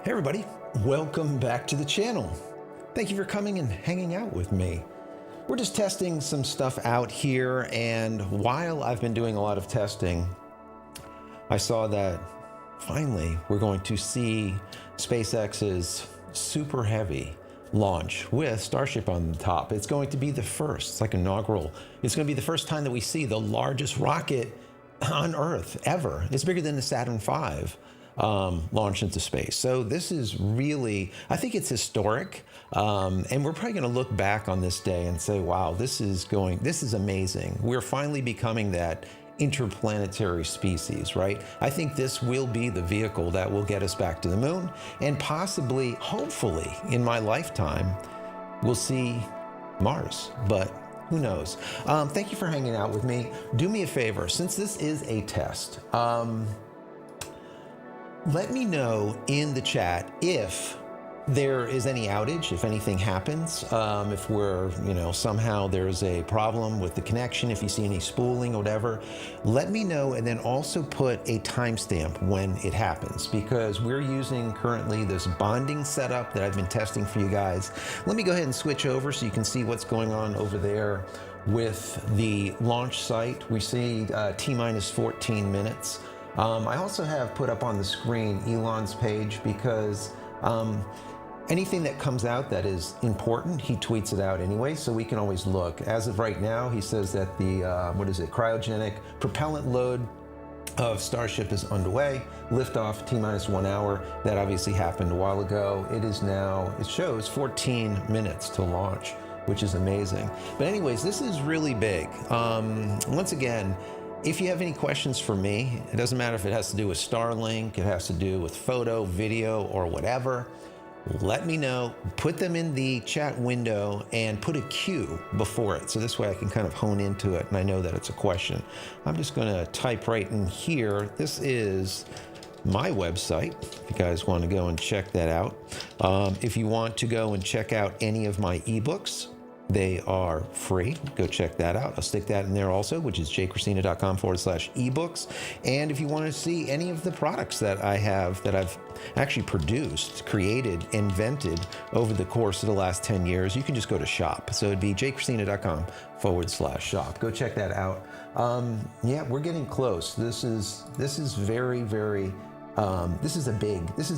Hey everybody, welcome back to the channel. Thank you for coming and hanging out with me. We're just testing some stuff out here, and while I've been doing a lot of testing, I saw that finally we're going to see SpaceX's super heavy launch with Starship on the top. It's going to be the first, it's like inaugural. It's going to be the first time that we see the largest rocket on Earth ever. It's bigger than the Saturn V. Launch into space. So this is really, I think it's historic. And we're probably going to look back on this day and say, wow, this is amazing. We're finally becoming that interplanetary species, right? I think this will be the vehicle that will get us back to the moon, and possibly, hopefully, in my lifetime, we'll see Mars, but who knows? Thank you for hanging out with me. Do me a favor, since this is a test, let me know in the chat if there is any outage, if anything happens, if we're, somehow there's a problem with the connection, if you see any spooling or whatever, let me know, and then also put a timestamp when it happens, because we're using currently this bonding setup that I've been testing for you guys. Let me go ahead and switch over so you can see what's going on over there with the launch site. We see T-minus 14 minutes. I also have put up on the screen Elon's page, because anything that comes out that is important, he tweets it out anyway, so we can always look. As of right now, he says that the, cryogenic propellant load of Starship is underway. Liftoff T-minus 1 hour. That obviously happened a while ago. It is now, it shows 14 minutes to launch, which is amazing. But anyways, this is really big. Once again, if you have any questions for me, it doesn't matter if it has to do with Starlink, it has to do with photo, video, or whatever, let me know. Put them in the chat window and put a Q before it. So this way I can kind of hone into it and I know that it's a question. I'm just gonna type right in here. This is my website, if you guys want to go and check that out. If you want to go and check out any of my ebooks, they are free. Go check that out. I'll stick that in there also, which is JCristina.com/ebooks. And if you want to see any of the products that I have, that I've actually produced, created, invented over the course of the last 10 years, you can just go to shop. So it'd be JCristina.com/shop. Go check that out. Yeah, we're getting close. This is very, very, this is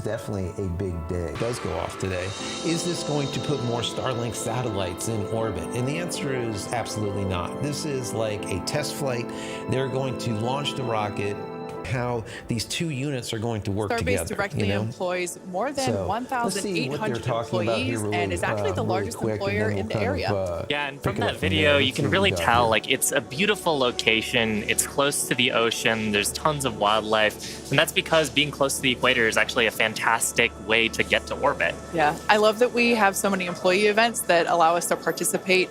definitely a big day. It does go off today. Is this going to put more Starlink satellites in orbit? And the answer is absolutely not. This is like a test flight. They're going to launch the rocket. How these two units are going to work together. Starbase directly employs more than 1,800 employees and is actually the largest employer in the area. Yeah, and from that video, you can really tell, like, it's a beautiful location. It's close to the ocean. There's tons of wildlife. And that's because being close to the equator is actually a fantastic way to get to orbit. Yeah, I love that we have so many employee events that allow us to participate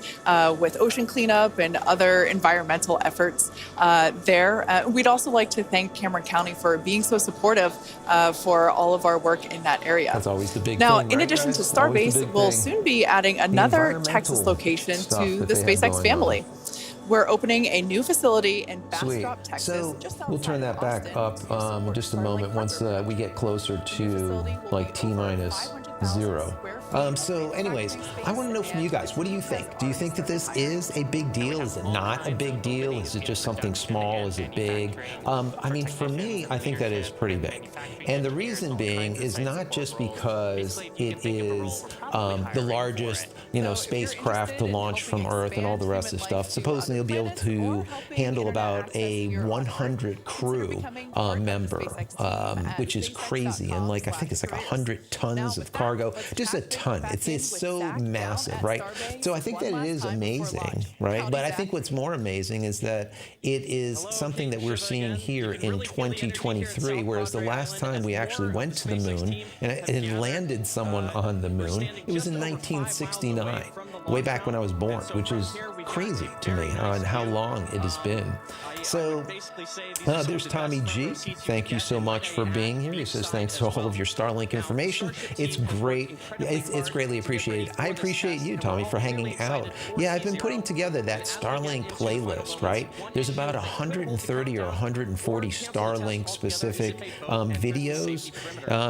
with ocean cleanup and other environmental efforts there. We'd also like to thank Cameron County for being so supportive for all of our work in that area. That's always the big now, thing, in right, addition guys? to Starbase, we'll soon be adding another Texas location to the SpaceX family. We're opening a new facility in Bastrop, Texas. So we'll turn that back up in just a moment once we get closer to like T-minus 0. So anyways, I want to know from you guys, what do you think? Do you think that this is a big deal? Is it not a big deal? Is it just something small? Is it big? I mean, for me, I think that is pretty big. And the reason being is not just because it is the largest, spacecraft to launch from Earth and all the rest of the stuff. Supposedly it'll be able to handle about a 100 crew member, which is crazy. And I think it's like 100 tons of cargo, just a ton. It's so massive, right? So I think that it is amazing, right? But I think what's more amazing is that it is something that we're seeing here in 2023, whereas the last time we actually went to the moon and landed someone on the moon, it was in 1969, way back when I was born, which is crazy to me on how long it has been. So there's Tommy G. Thank you so much for being here. He says thanks for all of your Starlink information. It's great. It's greatly appreciated. I appreciate you, Tommy, for hanging out. Yeah, I've been putting together that Starlink playlist, right? There's about 130 or 140 Starlink specific videos.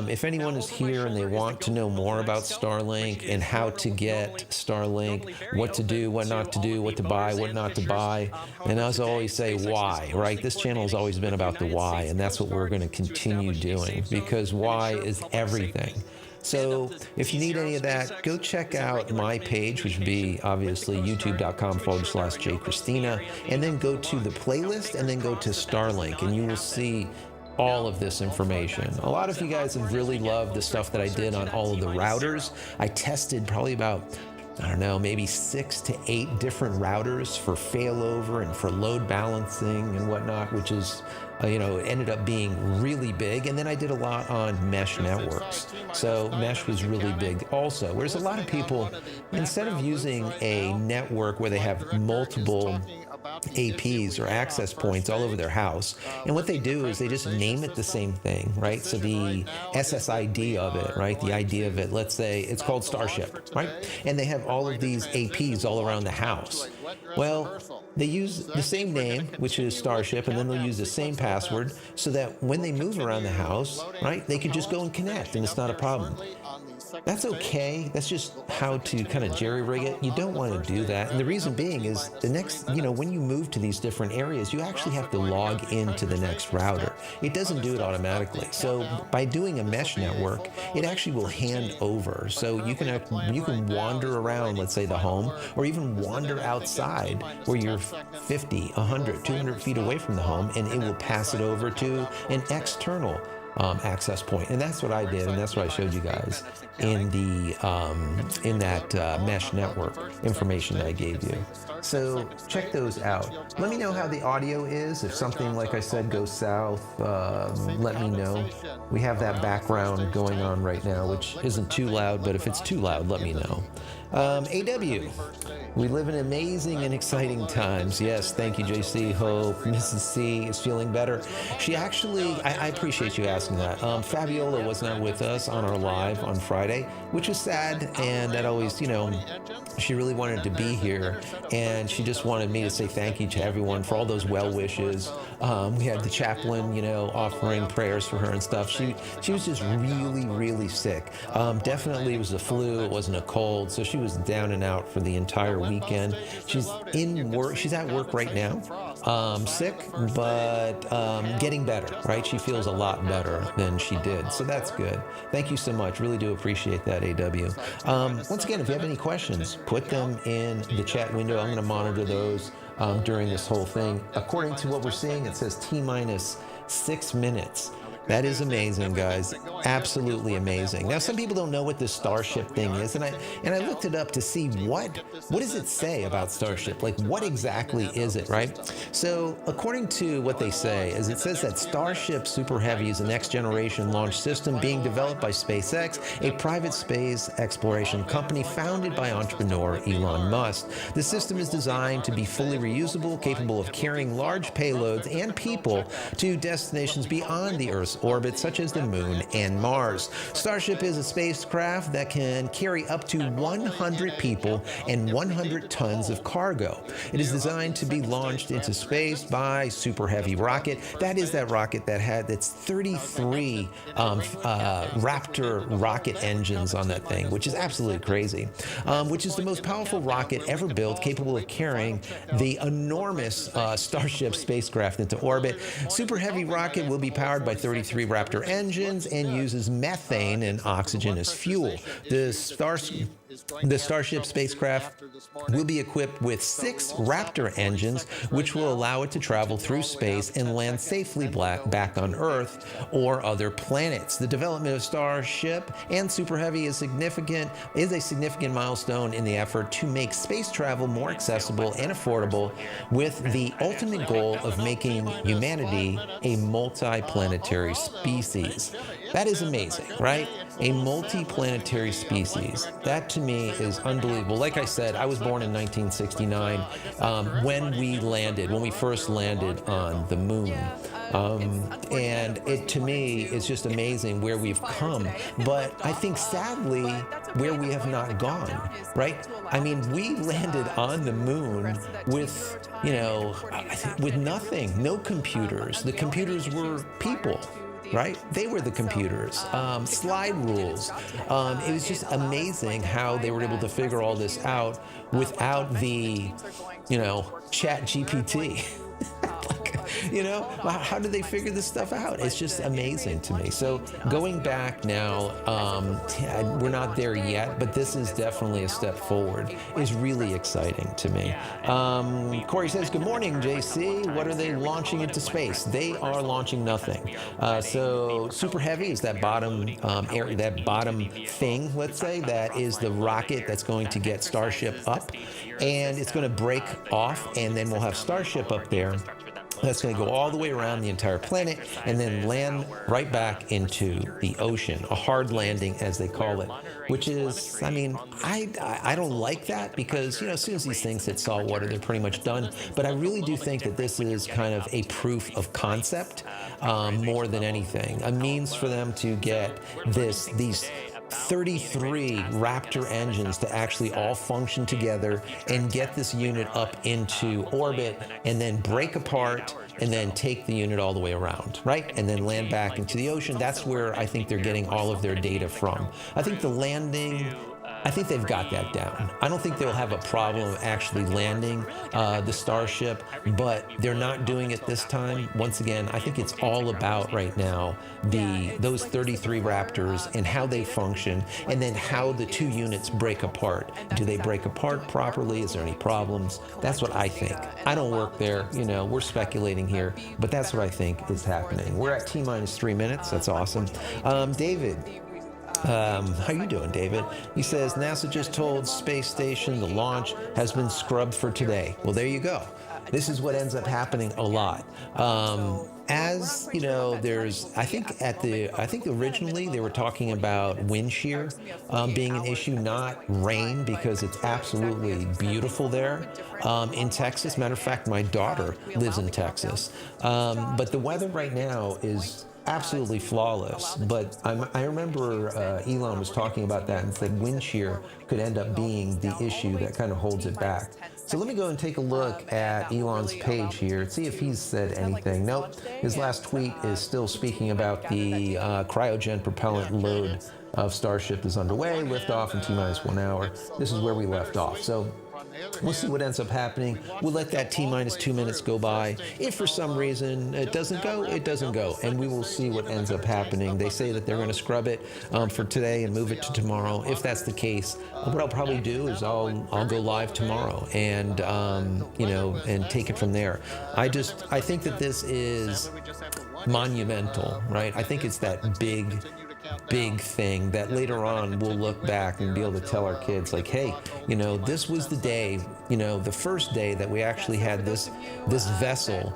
If anyone is here and they want to know more about Starlink and how to get Starlink, what to do, what not to do, what to buy, what not to buy, and as I always say, why, right? This channel has always been about the why, and that's what we're going to continue doing, because why is everything. So if you need any of that, go check out my page, which would be obviously youtube.com/JCristina, and then go to the playlist and then go to Starlink, and you will see all of this information. A lot of you guys have really loved the stuff that I did on all of the routers. I tested probably about, I don't know, maybe 6 to 8 different routers for failover and for load balancing and whatnot, which is, it ended up being really big. And then I did a lot on mesh networks. So mesh was really big also. Whereas a lot of people, instead of using a network where they have multiple APs or access points all over their house, and what they do is they just name it the same thing, right? So the SSID of it, right? The idea of it, let's say it's called Starship, right? And they have all of these APs all around the house. Well, they use the same name, which is Starship, and then they'll use the same password so that when they move around the house, right, they could just go and connect and it's not a problem. That's okay. That's just how to kind of jerry-rig it. You don't want to do that. And the reason being is the next, when you move to these different areas, you actually have to log into the next router. It doesn't do it automatically. So by doing a mesh network, it actually will hand over. So you can wander around, let's say the home, or even wander outside where you're 50, 100, 200 feet away from the home, and it will pass it over to an external access point. And that's what I did, and that's what I showed you guys in the in that mesh network information that I gave you. So check those out. Let me know how the audio is. If something, like I said, goes south, let me know. We have that background going on right now, which isn't too loud, but if it's too loud, let me know. AW, we live in amazing and exciting times. Yes, thank you, JC. Hope Mrs. C is feeling better. She actually, I appreciate you asking that. Fabiola was not with us on our live on Friday, which was sad, and that always, she really wanted to be here, and she just wanted me to say thank you to everyone for all those well wishes. We had the chaplain, offering prayers for her and stuff. She was just really, really sick. Definitely it was the flu. It wasn't a cold, so she was down and out for the entire weekend. She's in work. She's at work right now, sick, but getting better, right? She feels a lot better than she did, so that's good. Thank you so much. Really do appreciate that, AW. Once again, if you have any questions, put them in the chat window. I'm going to monitor those during this whole thing. According to what we're seeing, it says T-minus 6 minutes. That is amazing, guys. Absolutely amazing. Now, some people don't know what this Starship thing is, and I looked it up to see what does it say about Starship? Like, what exactly is it, right? So, according to what they say, is it says that Starship Super Heavy is a next-generation launch system being developed by SpaceX, a private space exploration company founded by entrepreneur Elon Musk. The system is designed to be fully reusable, capable of carrying large payloads and people to destinations beyond the Earth's orbit, such as the Moon and Mars. Starship is a spacecraft that can carry up to 100 people and 100 tons of cargo. It is designed to be launched into space by Super Heavy rocket. That is that rocket that had its 33 Raptor rocket engines on that thing, which is absolutely crazy, which is the most powerful rocket ever built, capable of carrying the enormous Starship spacecraft into orbit. Super Heavy rocket will be powered by 33 Raptor engines and uses methane and oxygen as fuel. The Starship spacecraft will be equipped with 6 Raptor engines, which will allow it to travel through space and land safely back on Earth or other planets. The development of Starship and Super Heavy is a significant milestone in the effort to make space travel more accessible and affordable, with the ultimate goal of making humanity a multi-planetary species. That is amazing, right? a multi-planetary species. That to me is unbelievable. Like I said, I was born in 1969 when we first landed on the moon. And it, to me, is just amazing where we've come. But I think, sadly, where we have not gone, right? I mean, we landed on the moon with, with nothing, no computers. The computers were people. Right? They were the computers. Slide rules. It was just amazing how they were able to figure all this out without the, chat GPT. How did they figure this stuff out? It's just amazing to me. So going back now, we're not there yet, but this is definitely a step forward. Is really exciting to me. Corey says, good morning, JC. What are they launching into space? They are launching nothing. So Super Heavy is that bottom area, that bottom thing, let's say, that is the rocket that's going to get Starship up. And it's going to break off, and then we'll have Starship up there. That's going to go all the way around the entire planet and then land right back into the ocean, a hard landing, as they call it, which is, I don't like that because, as soon as these things hit salt water, they're pretty much done. But I really do think that this is kind of a proof of concept more than anything, a means for them to get these 33 Raptor engines to actually all function together and get this unit up into orbit and then break apart and then take the unit all the way around, right? And then land back into the ocean. That's where I think they're getting all of their data from. I think the landing, I think they've got that down. I don't think they'll have a problem actually landing the Starship, but they're not doing it this time. Once again, I think it's all about right now those 33 Raptors and how they function, and then how the two units break apart. Do they break apart properly? Is there any problems? That's what I think. I don't work there. We're speculating here, but that's what I think is happening. We're at T-minus 3 minutes. That's awesome. David. How you doing, David? He says, NASA just told space station the launch has been scrubbed for today. Well, there you go. This is what ends up happening a lot. As there's, I think originally they were talking about wind shear being an issue, not rain, because it's absolutely beautiful there in Texas. Matter of fact, my daughter lives in Texas. But the weather right now is absolutely flawless. But I remember Elon was talking about that and said wind shear could end up being the issue that kind of holds it back. So let me go and take a look at Elon's page here, see if he's said anything. Nope, his last tweet is still speaking about the cryogen propellant load of Starship is underway, liftoff in T-minus 1 hour. This is where we left off. So we'll see what ends up happening. We'll let that T-minus 2 minutes go by. If for some reason it doesn't go, it doesn't go. And we will see what ends up happening. They say that they're going to scrub it for today and move it to tomorrow. If that's the case, what I'll probably do is I'll go live tomorrow and, and take it from there. I think that this is monumental, right? I think it's that big thing that later on we'll look back and be able to tell our kids, like, hey, this was the day, the first day that we actually had this vessel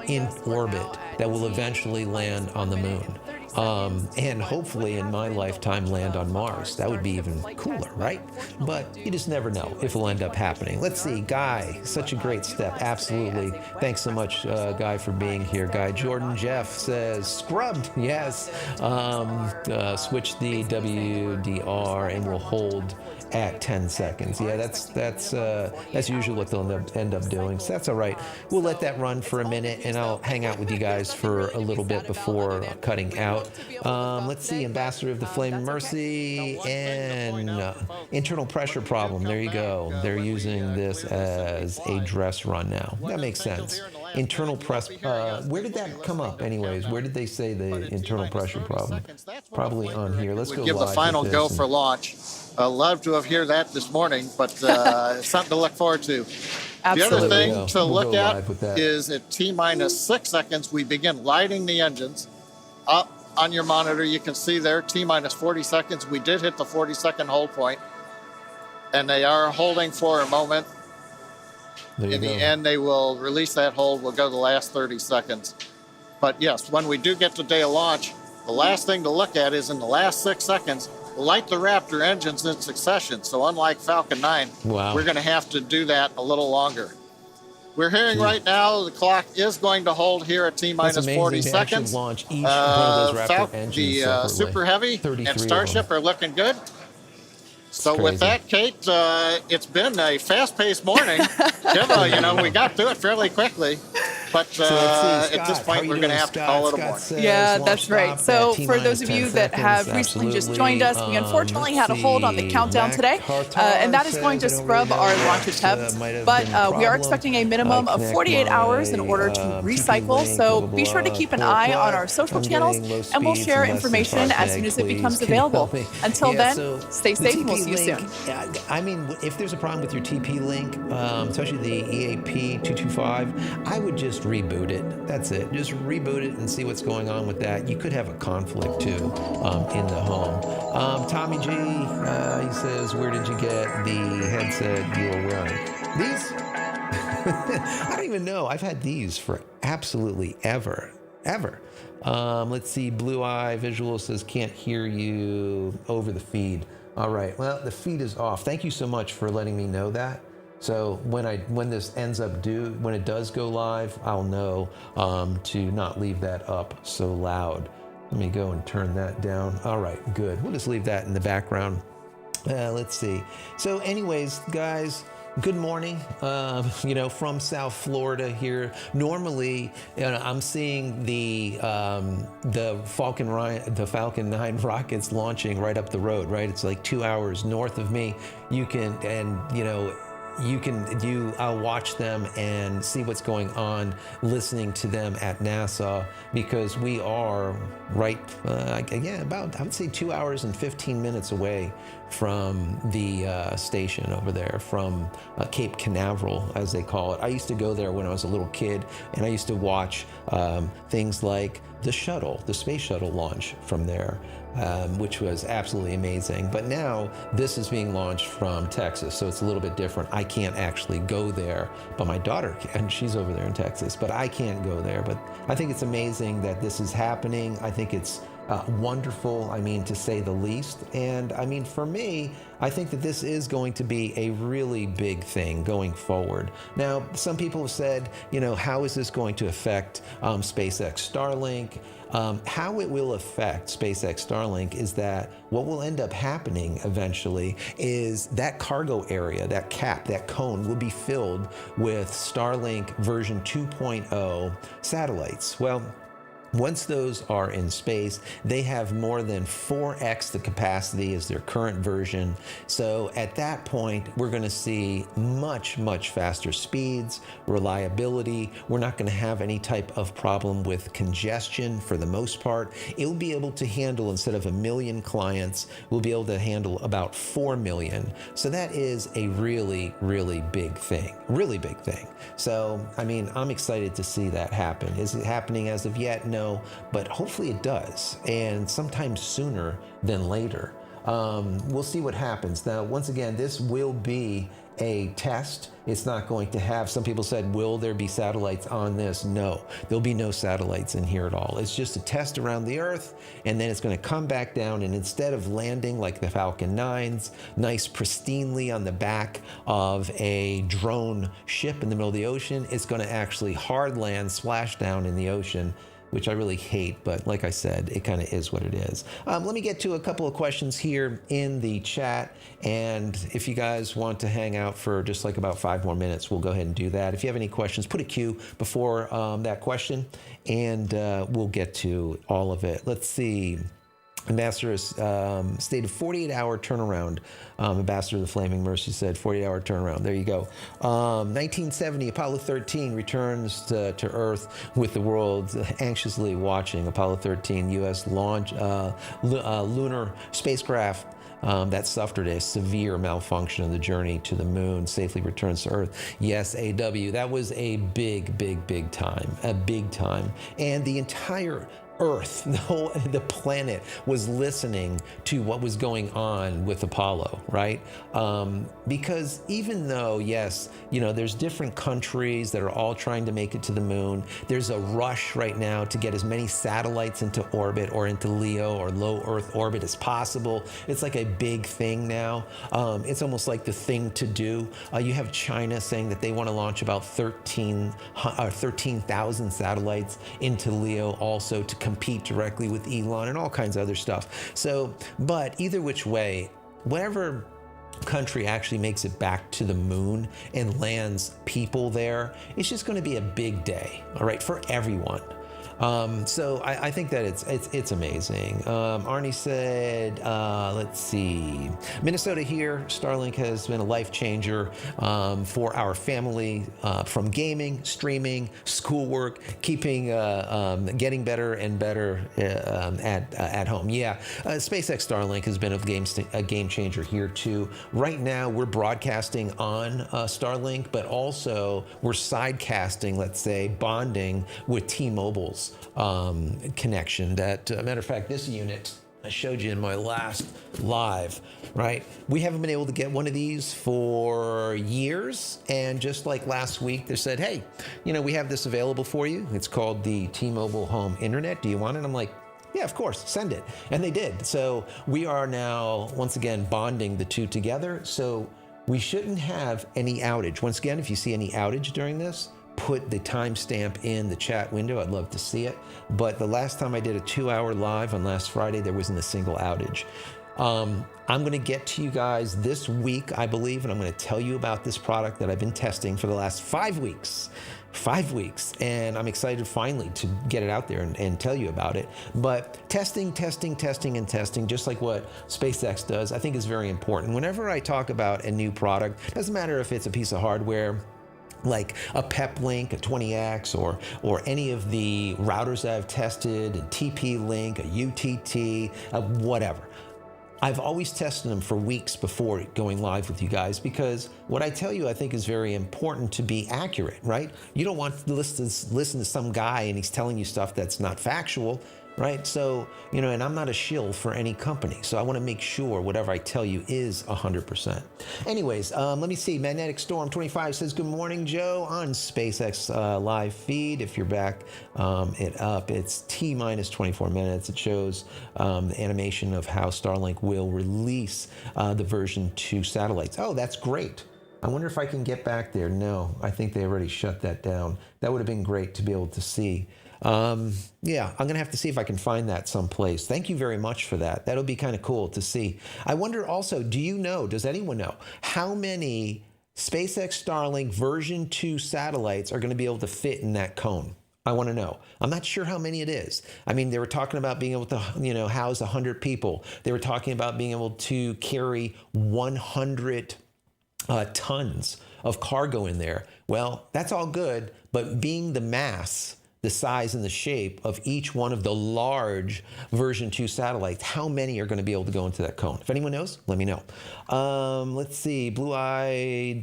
in orbit that will eventually land on the moon. And hopefully in my lifetime land on Mars. That would be even cooler, right? But you just never know if it'll end up happening. Let's see, Guy, such a great step. Absolutely. Thanks so much, Guy, for being here. Guy Jordan Jeff says, scrubbed, yes. Switch the WDR and we'll hold at 10 seconds. Yeah, that's usually what they'll end up doing. So that's all right. We'll let that run for a minute, and I'll hang out with you guys for a little bit before cutting out. Let's see, Ambassador of the Flame of Mercy and internal pressure problem. There you go. They're using this as a dress run now. That makes sense. Internal press. Where did that come up, anyways? Where did they say the internal pressure problem? Probably on here. Let's go give the final go for launch. Love to have heard that this morning, but it's something to look forward to. Absolutely. The other thing to look at is at T-minus 6 seconds, we begin lighting the engines. Up on your monitor, you can see there, T-minus 40 seconds. We did hit the 40-second hold point, and they are holding for a moment. In the end, they will release that hold. We'll go the last 30 seconds. But yes, when we do get to day of launch, the last thing to look at is in the last 6 seconds, light the Raptor engines in succession. So unlike Falcon 9, wow, we're going to have to do that a little longer. We're hearing right now the clock is going to hold here at T-minus 40 seconds. Launch each one of those Raptor engines the Super Heavy and Starship are looking good. So with that, Kate, it's been a fast-paced morning. We got through it fairly quickly. But Scott, at this point, we're going to have to call it a morning. Yeah, that's right. So for those of you that have recently just joined us, we unfortunately had a hold on the countdown today, and that is going to scrub our launch attempt. But we are expecting a minimum of 48 hours in order to recycle. So be sure to keep an eye on our social channels, and we'll share information as soon as it becomes available. Until then, stay safe, and we'll see you soon. I mean, if there's a problem with your TP link, especially the EAP 225, I would just reboot it. That's it. Just reboot it and see what's going on with that. You could have a conflict too in the home. Tommy G, he says, where did you get the headset you were wearing? These? I don't even know. I've had these for absolutely ever. Let's see. Blue Eye Visual says, can't hear you over the feed. All right. Well, the feed is off. Thank you so much for letting me know that. So when this ends up when it does go live, I'll know to not leave that up so loud. Let me go and turn that down. All right, good. We'll just leave that in the background. Let's see. So anyways, guys, good morning. From South Florida here. Normally, I'm seeing the Falcon 9 rockets launching right up the road. Right, it's like 2 hours north of me. I'll watch them and see what's going on, listening to them at NASA, because we are right, about, I would say 2 hours and 15 minutes away from the station over there, from Cape Canaveral, as they call it. I used to go there when I was a little kid, and I used to watch things like the space shuttle launch from there. Which was absolutely amazing. But now this is being launched from Texas, so it's a little bit different. I can't actually go there, but my daughter can. She's over there in Texas, but I can't go there. But I think it's amazing that this is happening. I think it's wonderful, to say the least. And for me, I think that this is going to be a really big thing going forward. Now, some people have said, how is this going to affect SpaceX Starlink? How it will affect SpaceX Starlink is that what will end up happening eventually is that cargo area, that cap, that cone will be filled with Starlink version 2.0 satellites. Well, once those are in space, they have more than 4x the capacity as their current version. So at that point, we're going to see much, much faster speeds, reliability. We're not going to have any type of problem with congestion for the most part. It will be able to handle, instead of 1 million clients, we'll be able to handle about 4 million. So that is a really, really big thing, really big thing. So, I'm excited to see that happen. Is it happening as of yet? No. But hopefully it does, and sometime sooner than later. We'll see what happens. Now, once again, this will be a test. It's not going to have, some people said, will there be satellites on this? No, there'll be no satellites in here at all. It's just a test around the Earth, and then it's going to come back down, and instead of landing like the Falcon 9s, nice pristinely on the back of a drone ship in the middle of the ocean, it's going to actually hard land, splash down in the ocean, which I really hate, but like I said, it kind of is what it is. Let me get to a couple of questions here in the chat, and if you guys want to hang out for just like about 5 more minutes, we'll go ahead and do that. If you have any questions, put a Q before that question, and we'll get to all of it. Let's see. Ambassador has stated 48-hour turnaround. Ambassador of the Flaming Mercy said 48-hour turnaround. There you go. 1970, Apollo 13 returns to Earth with the world anxiously watching. Apollo 13, U.S. launch lunar spacecraft that suffered a severe malfunction on the journey to the moon, safely returns to Earth. Yes, AW, that was a big time, a big time. And the entire Earth, the planet was listening to what was going on with Apollo, right? Because even though, yes, there's different countries that are all trying to make it to the moon, there's a rush right now to get as many satellites into orbit or into LEO or low Earth orbit as possible. It's like a big thing now. It's almost like the thing to do. You have China saying that they want to launch about 13,000 satellites into LEO also to compete directly with Elon and all kinds of other stuff. So, but either which way, whatever country actually makes it back to the moon and lands people there, it's just going to be a big day, all right, for everyone. So I think that it's amazing. Arnie said, let's see, Minnesota here, Starlink has been a life changer for our family, from gaming, streaming, schoolwork, keeping, getting better and better at home. Yeah, SpaceX Starlink has been a game changer here too. Right now we're broadcasting on Starlink, but also we're sidecasting, let's say, bonding with T-Mobile's connection. That matter of fact, this unit I showed you in my last live, right? We haven't been able to get one of these for years, and just like last week they said, hey, we have this available for you. It's called the T-Mobile Home Internet. Do you want it? I'm like, yeah, of course, send it. And they did. So we are now once again bonding the two together, so we shouldn't have any outage. Once again, if you see any outage during this, put the timestamp in the chat window. I'd love to see it. But the last time I did a 2-hour live on last Friday, there wasn't a single outage. I'm going to get to you guys this week, I believe, and I'm going to tell you about this product that I've been testing for the last 5 weeks. 5 weeks, and I'm excited finally to get it out there and tell you about it. But testing, and testing, just like what SpaceX does, I think is very important. Whenever I talk about a new product, doesn't matter if it's a piece of hardware, like a PepLink, a 20X, or any of the routers that I've tested, a TP-Link, a UTT, whatever. I've always tested them for weeks before going live with you guys, because what I tell you I think is very important to be accurate, right? You don't want to listen to some guy and he's telling you stuff that's not factual, right? So, and I'm not a shill for any company. So I want to make sure whatever I tell you is 100%. Anyways, let me see. Magnetic Storm 25 says, good morning, Joe, on SpaceX live feed. If you're back it's T minus 24 minutes. It shows the animation of how Starlink will release the version 2 satellites. Oh, that's great. I wonder if I can get back there. No, I think they already shut that down. That would have been great to be able to see. Yeah, I'm going to have to see if I can find that someplace. Thank you very much for that. That'll be kind of cool to see. I wonder also, does anyone know how many SpaceX Starlink version 2 satellites are going to be able to fit in that cone? I want to know. I'm not sure how many it is. I mean, they were talking about being able to, house 100 people. They were talking about being able to carry 100 tons of cargo in there. Well, that's all good, but being the mass, the size and the shape of each one of the large version 2 satellites, how many are going to be able to go into that cone? If anyone knows, let me know. Let's see. Blue-eyed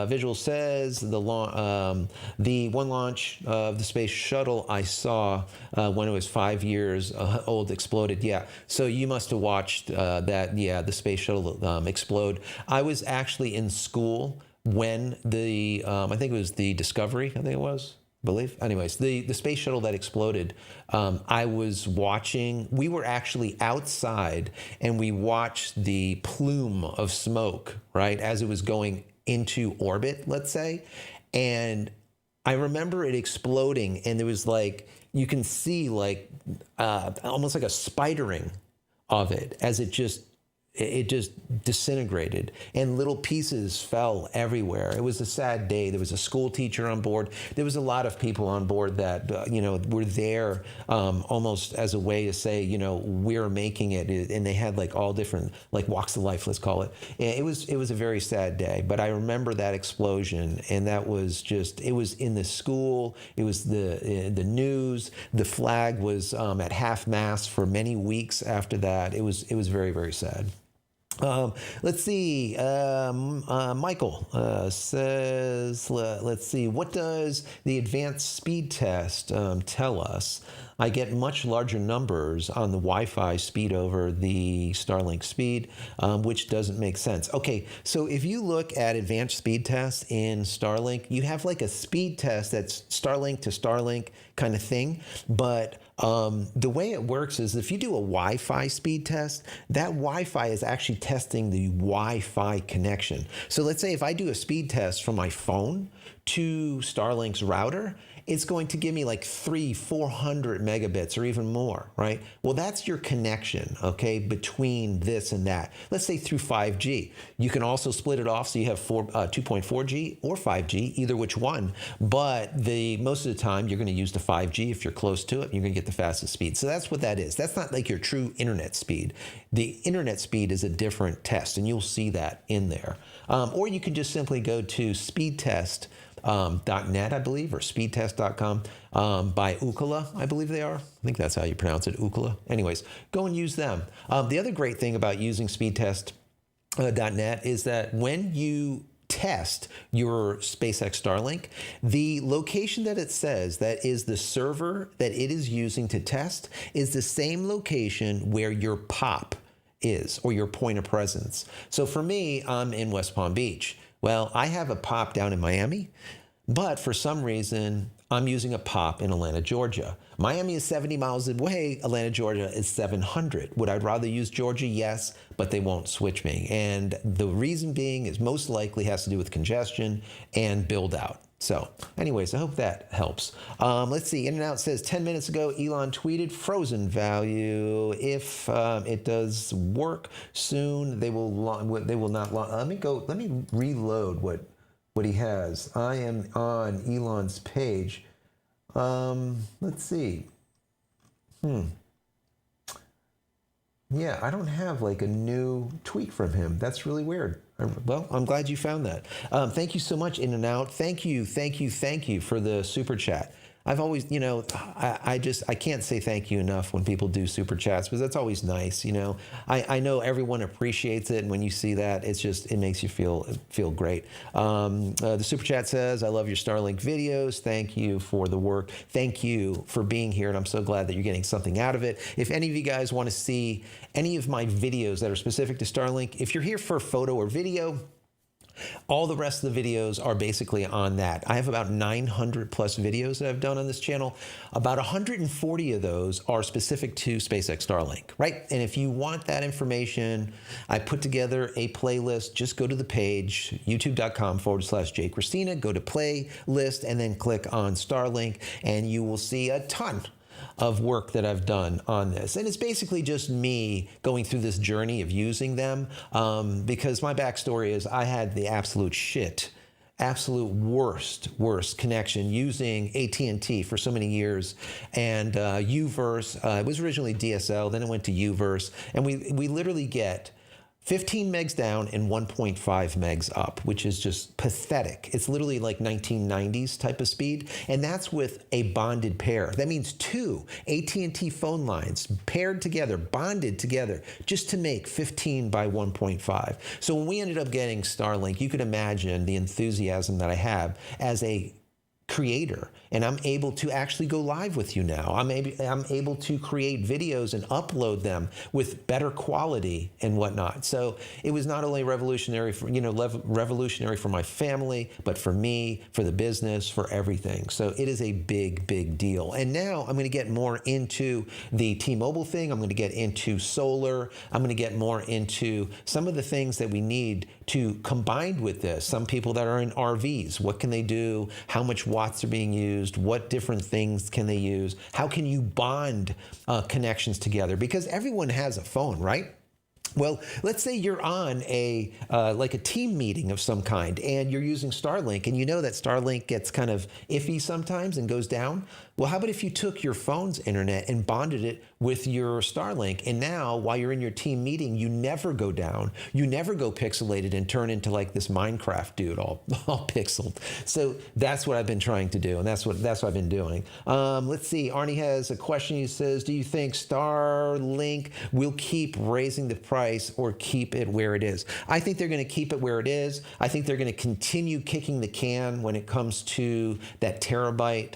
Visual says the one launch of the space shuttle I saw when it was 5 years old exploded. Yeah. So you must have watched that. Yeah, the space shuttle explode. I was actually in school when the I think it was the Discovery. I think it was. Believe. Anyways, the space shuttle that exploded, I was watching. We were actually outside and we watched the plume of smoke, right, as it was going into orbit, let's say. And I remember it exploding, and there was you can see almost like a spidering of it as it just disintegrated, and little pieces fell everywhere. It was a sad day. There was a school teacher on board. There was a lot of people on board that were there almost as a way to say, we're making it. And they had all different walks of life, let's call it. And it was a very sad day. But I remember that explosion, and that was it was in the school. It was the news. The flag was at half mast for many weeks after that. It was very, very sad. Let's see. Michael says, let's see. What does the advanced speed test tell us? I get much larger numbers on the Wi-Fi speed over the Starlink speed, which doesn't make sense. Okay, so if you look at advanced speed tests in Starlink, you have like a speed test that's Starlink to Starlink kind of thing, but the way it works is if you do a Wi-Fi speed test, that Wi-Fi is actually testing the Wi-Fi connection. So let's say if I do a speed test from my phone to Starlink's router, it's going to give me like 400 megabits or even more, right? Well, that's your connection, okay, between this and that. Let's say through 5G. You can also split it off so you have 2.4G or 5G, either which one. But most of the time, you're going to use the 5G if you're close to it. You're going to get the fastest speed. So that's what that is. That's not like your true internet speed. The internet speed is a different test, and you'll see that in there. Or you can just simply go to speedtest.net, I believe, or speedtest.com by Ookla, I believe they are. I think that's how you pronounce it, Ookla. Anyways, go and use them. The other great thing about using speedtest.net is that when you test your SpaceX Starlink, the location that it says that is the server that it is using to test is the same location where your POP is, or your point of presence. So for me, I'm in West Palm Beach. Well, I have a POP down in Miami, but for some reason, I'm using a POP in Atlanta, Georgia. Miami is 70 miles away. Atlanta, Georgia is 700. Would I rather use Georgia? Yes, but they won't switch me. And the reason being is most likely has to do with congestion and build out. So anyways, I hope that helps. Let's see. In-N-Out says 10 minutes ago, Elon tweeted frozen value. If it does work soon, they will not. Let me reload what he has. I am on Elon's page. Let's see. Yeah, I don't have like a new tweet from him. That's really weird. Well, I'm glad you found that. Thank you so much, In-N-Out. Thank you for the super chat. I've always, I can't say thank you enough when people do super chats, because that's always nice. I know everyone appreciates it, and when you see that, it makes you feel great. The super chat says, "I love your Starlink videos. Thank you for the work. Thank you for being here, and I'm so glad that you're getting something out of it. If any of you guys want to see any of my videos that are specific to Starlink, if you're here for photo or video, all the rest of the videos are basically on that. I have about 900 plus videos that I've done on this channel. About 140 of those are specific to SpaceX Starlink, right? And if you want that information, I put together a playlist. Just go to the page, youtube.com/JCristina, go to playlist, and then click on Starlink, and you will see a ton of work that I've done on this. And it's basically just me going through this journey of using them, because my backstory is I had the absolute worst connection using AT&T for so many years, and Uverse. It was originally DSL, then it went to Uverse, and we literally get 15 megs down and 1.5 megs up, which is just pathetic. It's literally like 1990s type of speed, and that's with a bonded pair. That means two AT&T phone lines paired together, bonded together, just to make 15 by 1.5. So when we ended up getting Starlink, you could imagine the enthusiasm that I have as a creator, and I'm able to actually go live with you now. I'm able to create videos and upload them with better quality and whatnot. So it was not only revolutionary for my family, but for me, for the business, for everything. So it is a big deal. And now I'm going to get more into the T-Mobile thing. I'm going to get into solar. I'm going to get more into some of the things that we need to combine with this. Some people that are in RVs, what can they do? How much watts are being used? What different things can they use? How can you bond connections together? Because everyone has a phone, right? Well, let's say you're on like a team meeting of some kind, and you're using Starlink, and you know that Starlink gets kind of iffy sometimes and goes down. Well, how about if you took your phone's internet and bonded it with your Starlink, and now while you're in your team meeting, you never go down, you never go pixelated and turn into like this Minecraft dude all pixeled. So that's what I've been trying to do, and that's what I've been doing. Let's see, Arnie has a question. He says, do you think Starlink will keep raising the price or keep it where it is? I think they're going to keep it where it is. I think they're going to continue kicking the can when it comes to that terabyte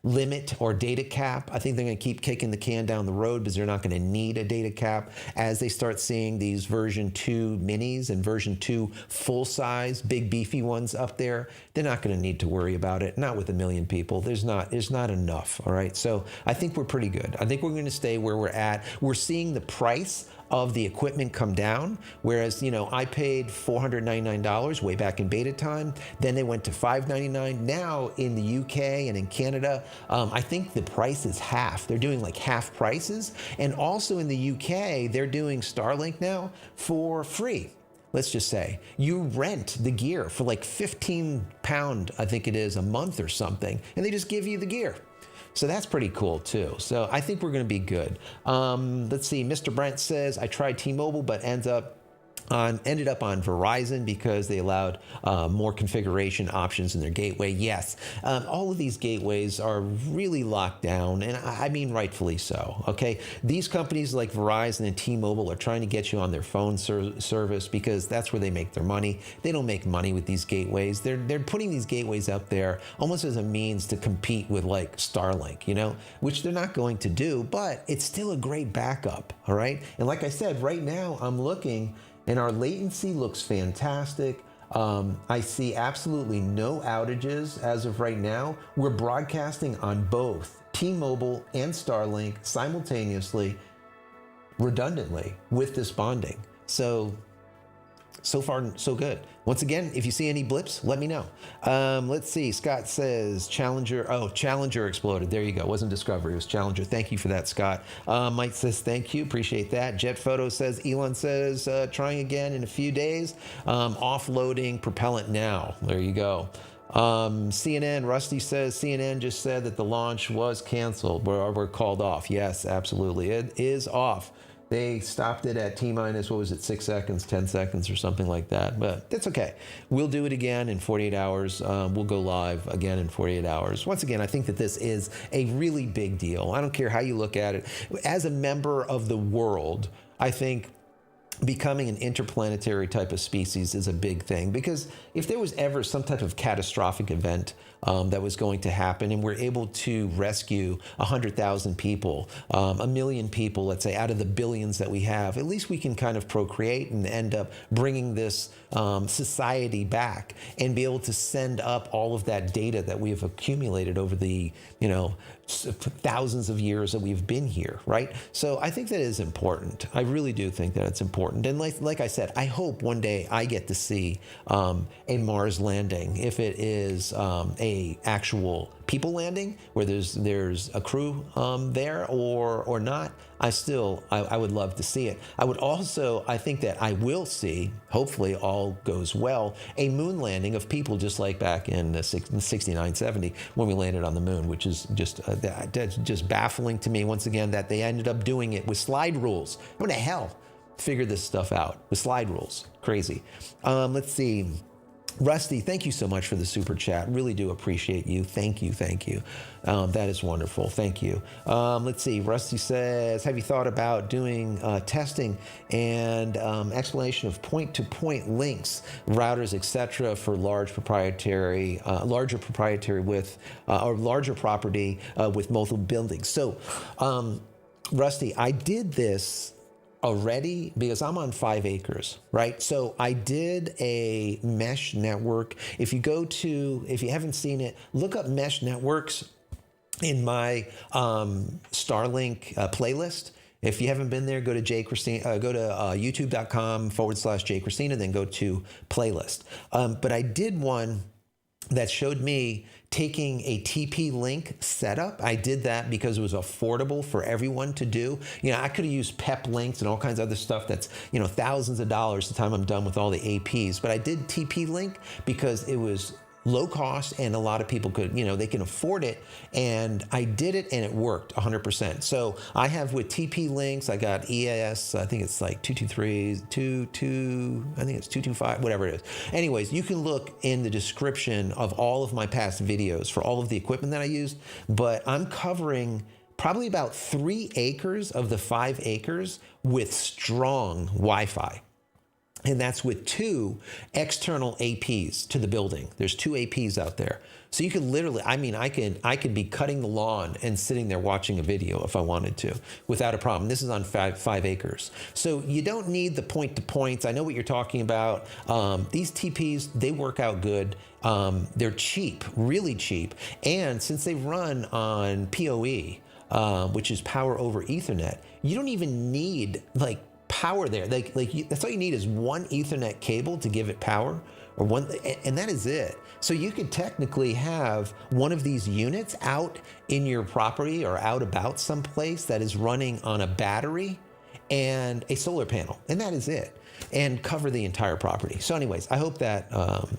limit or data cap. I think they're going to keep kicking the can down the road because they're not going to need a data cap as they start seeing these version 2 minis and version 2 full-size, big beefy ones up there. They're not going to need to worry about it. Not with 1 million people. There's not enough. All right. So I think we're pretty good. I think we're going to stay where we're at. We're seeing the price of the equipment come down, whereas, I paid $499 way back in beta time. Then they went to $599. Now in the UK and in Canada, I think the price is half. They're doing like half prices. And also in the UK, they're doing Starlink now for free. Let's just say you rent the gear for like £15, I think it is, a month or something, and they just give you the gear. So that's pretty cool too. So I think we're going to be good. Let's see. Mr. Brent says, I tried T-Mobile, but ended up on Verizon because they allowed more configuration options in their gateway. Yes, all of these gateways are really locked down, and I mean rightfully so. Okay, these companies like Verizon and T-Mobile are trying to get you on their phone service because that's where they make their money. They don't make money with these gateways. They're putting these gateways up there almost as a means to compete with like Starlink, which they're not going to do, but it's still a great backup. All right, and like I said, right now I'm looking. And our latency looks fantastic. I see absolutely no outages as of right now. We're broadcasting on both T-Mobile and Starlink simultaneously, redundantly, with this bonding. So far, so good. Once again, if you see any blips, let me know. Let's see. Scott says Challenger. Oh, Challenger exploded. There you go. It wasn't Discovery. It was Challenger. Thank you for that, Scott. Mike says thank you. Appreciate that. Jet Photo says, Elon says, trying again in a few days. Offloading propellant now. There you go. CNN, Rusty says, CNN just said that the launch was canceled. We're called off. Yes, absolutely. It is off. They stopped it at T-minus, 6 seconds, 10 seconds or something like that. But that's okay. We'll do it again in 48 hours. We'll go live again in 48 hours. Once again, I think that this is a really big deal. I don't care how you look at it. As a member of the world, I think becoming an interplanetary type of species is a big thing, because if there was ever some type of catastrophic event that was going to happen and we're able to rescue 100,000 people, 1 million people, let's say, out of the billions that we have, at least we can kind of procreate and end up bringing this society back and be able to send up all of that data that we have accumulated over the, thousands of years that we've been here, right? So I think that is important. I really do think that it's important. And like I said, I hope one day I get to see a Mars landing, if it is a actual people landing where there's a crew there or not. I would love to see it. I think that I will see, hopefully all goes well, a moon landing of people just like back in the 69, 70 when we landed on the moon, which is that's just baffling to me once again that they ended up doing it with slide rules. How in the hell figure this stuff out with slide rules? Crazy. Let's see. Rusty, thank you so much for the super chat. Really do appreciate you. Thank you. That is wonderful. Thank you. Let's see. Rusty says, have you thought about doing testing and explanation of point-to-point links, routers, etc., for larger proprietary with or larger property with multiple buildings? So, Rusty, I did this already because I'm on 5 acres, right? So I did a mesh network. If you haven't seen it, look up mesh networks in my Starlink playlist. If you haven't been there, go to JCristina, go to youtube.com/JCristina, then go to playlist. But I did one that showed me taking a TP-Link setup. I did that because it was affordable for everyone to do. I could have used PEP links and all kinds of other stuff that's, thousands of dollars the time I'm done with all the APs. But I did TP-Link because it was low cost and a lot of people could, they can afford it. And I did it and it worked 100%. So I have with TP links, I got EAS, I think it's like 223, I think it's 225, whatever it is. Anyways, you can look in the description of all of my past videos for all of the equipment that I used, but I'm covering probably about 3 acres of the 5 acres with strong Wi-Fi. And that's with 2 external APs to the building. There's 2 APs out there. So you can literally, I could be cutting the lawn and sitting there watching a video if I wanted to without a problem. This is on 5 acres. So you don't need the point-to-points. I know what you're talking about. These TPs, they work out good. They're cheap, really cheap. And since they run on PoE, which is power over Ethernet, you don't even need power there. That's all you need is one Ethernet cable to give it power, or one, and that is it. So you could technically have one of these units out in your property or out about someplace that is running on a battery and a solar panel, and that is it, and cover the entire property. So anyways, I hope that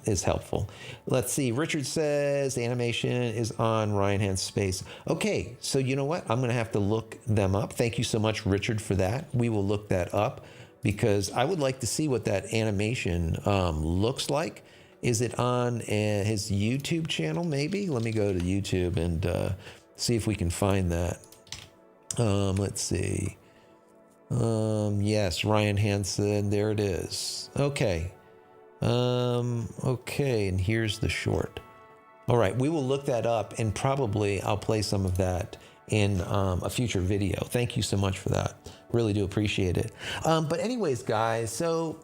is helpful. Let's see. Richard says the animation is on Ryan Hand's Space. Okay, so you know what? I'm going to have to look them up. Thank you so much, Richard, for that. We will look that up because I would like to see what that animation looks like. Is it on his YouTube channel, maybe? Let me go to YouTube and see if we can find that. Let's see. Yes, Ryan Hansen, there it is. Okay. Okay, and here's the short. All right, we will look that up, and probably I'll play some of that in a future video. Thank you so much for that. Really do appreciate it. But anyways, guys, so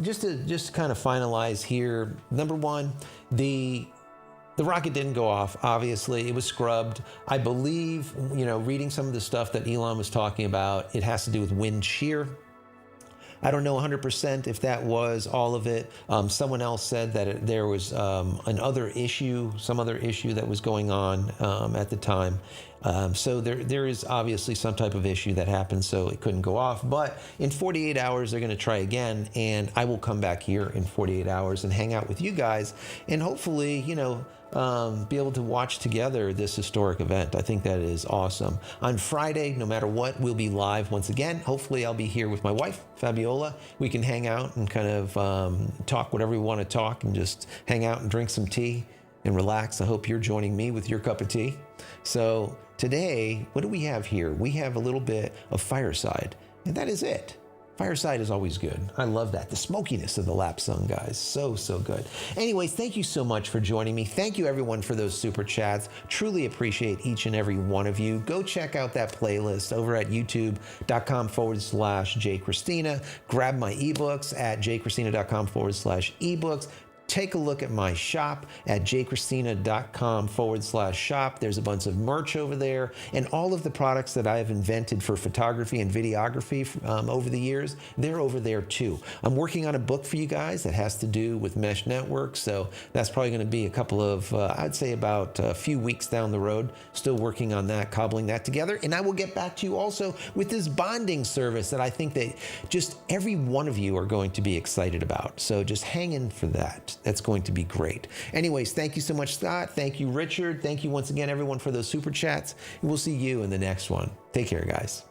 just to kind of finalize here, number one, the rocket didn't go off. Obviously, it was scrubbed. I believe, reading some of the stuff that Elon was talking about, it has to do with wind shear. I don't know 100% if that was all of it. Someone else said that there was some other issue that was going on at the time. So there is obviously some type of issue that happened, so it couldn't go off. But in 48 hours, they're going to try again, and I will come back here in 48 hours and hang out with you guys, and hopefully, be able to watch together this historic event. I think that is awesome. On Friday, no matter what, we'll be live once again. Hopefully, I'll be here with my wife, Fabiola. We can hang out and kind of talk whatever we want to talk and just hang out and drink some tea and relax. I hope you're joining me with your cup of tea. So today, what do we have here? We have a little bit of fireside, and that is it. Fireside is always good. I love that. The smokiness of the lapsung, guys. So good. Anyways, thank you so much for joining me. Thank you, everyone, for those super chats. Truly appreciate each and every one of you. Go check out that playlist over at youtube.com/JCristina. Grab my ebooks at jcristina.com/ebooks. Take a look at my shop at jcristina.com/shop. There's a bunch of merch over there, and all of the products that I have invented for photography and videography over the years, they're over there too. I'm working on a book for you guys that has to do with mesh networks, so that's probably going to be a couple of, I'd say about a few weeks down the road. Still working on that, cobbling that together, and I will get back to you also with this bonding service that I think that just every one of you are going to be excited about. So just hang in for that. That's going to be great. Anyways, thank you so much, Scott. Thank you, Richard. Thank you once again, everyone, for those super chats. And we'll see you in the next one. Take care, guys.